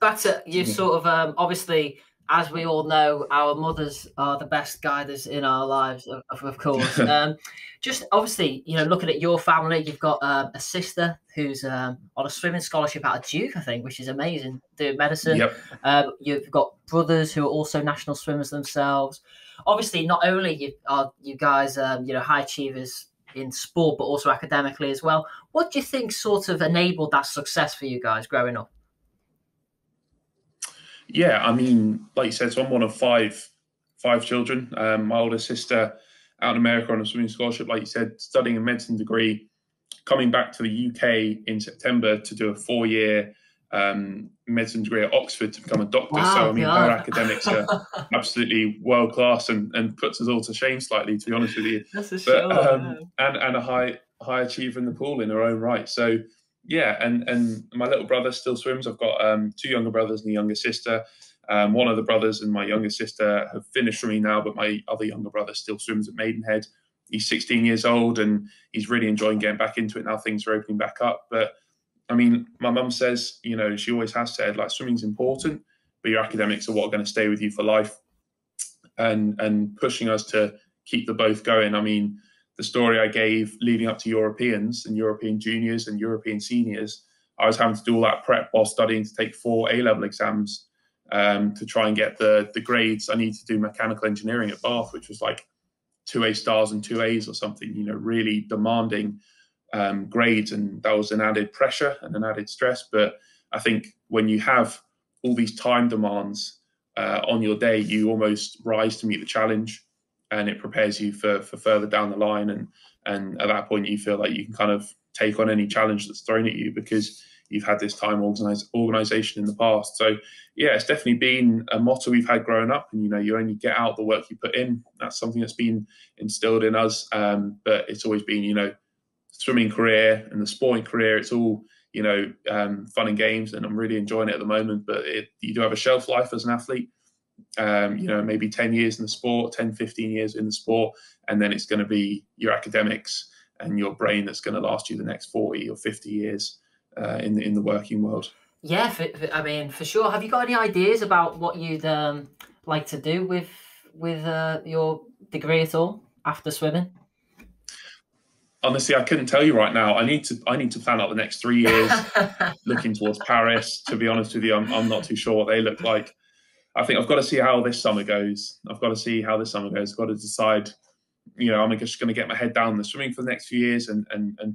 That's it. You sort of obviously, as we all know, our mothers are the best guiders in our lives, of course. Just obviously, looking at your family, you've got a sister who's on a swimming scholarship out of Duke, I think, which is amazing, doing medicine. Yep. You've got brothers who are also national swimmers themselves. Obviously, not only are you guys, high achievers in sport, but also academically as well. What do you think sort of enabled that success for you guys growing up? Yeah, I mean, like you said, so I'm one of five children. My older sister out in America on a swimming scholarship, like you said, studying a medicine degree, coming back to the UK in September to do a 4-year medicine degree at Oxford to become a doctor. Wow, so, I mean, God. her academics are absolutely world class and puts us all to shame slightly, to be honest with you. That's a sure. And a high achiever in the pool in her own right. So, yeah, and my little brother still swims. I've got 2 younger brothers and a younger sister. One of the brothers and my younger sister have finished swimming now, but my other younger brother still swims at Maidenhead. He's 16 years old and he's really enjoying getting back into it now. Things are opening back up. But I mean, my mum says, she always has said, like, swimming's important, but your academics are what are going to stay with you for life, and pushing us to keep the both going. I mean, the story I gave leading up to Europeans and European juniors and European seniors, I was having to do all that prep while studying to take 4 A-level exams to try and get the grades. I needed to do mechanical engineering at Bath, which was like 2 A stars and 2 A's or something, really demanding grades. And that was an added pressure and an added stress. But I think when you have all these time demands on your day, you almost rise to meet the challenge, and it prepares you for further down the line. And at that point, you feel like you can kind of take on any challenge that's thrown at you because you've had this time organization in the past. So, yeah, it's definitely been a motto we've had growing up. And, you only get out the work you put in. That's something that's been instilled in us. But it's always been, swimming career and the sporting career, it's all, fun and games. And I'm really enjoying it at the moment. But you do have a shelf life as an athlete. Maybe 10 years in the sport, 10, 15 years in the sport, and then it's going to be your academics and your brain that's going to last you the next 40 or 50 years in the working world. Yeah, for sure. Have you got any ideas about what you'd like to do with your degree at all after swimming? Honestly, I couldn't tell you right now. I need to plan out the next 3 years, looking towards Paris. To be honest with you, I'm not too sure what they look like. I think I've got to see how this summer goes. I've got to decide, I'm just going to get my head down the swimming for the next few years and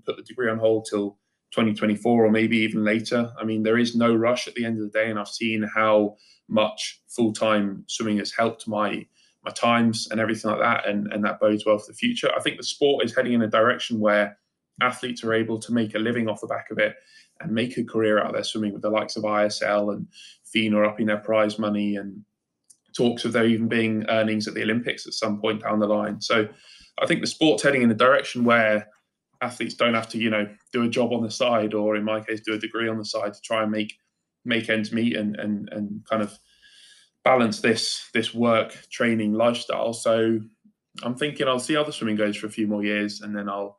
put the degree on hold till 2024 or maybe even later. I mean, there is no rush at the end of the day, and I've seen how much full-time swimming has helped my times and everything like that, and that bodes well for the future. I think the sport is heading in a direction where athletes are able to make a living off the back of it and make a career out of their swimming, with the likes of ISL and FINA upping their prize money, and talks of there even being earnings at the Olympics at some point down the line. So I think the sport's heading in a direction where athletes don't have to, do a job on the side, or in my case, do a degree on the side to try and make ends meet and kind of balance this work training lifestyle. So I'm thinking I'll see how the swimming goes for a few more years, and then I'll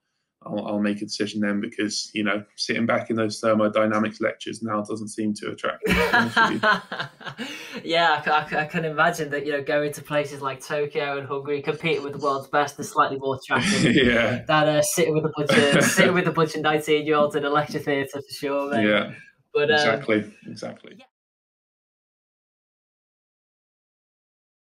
make a decision then, because, sitting back in those thermodynamics lectures now doesn't seem too attractive. Yeah, I can imagine that, going to places like Tokyo and Hungary, competing with the world's best, is slightly more attractive yeah. than sitting with a bunch of 19-year-olds in a lecture theatre, for sure, mate. Yeah, but exactly. Yeah.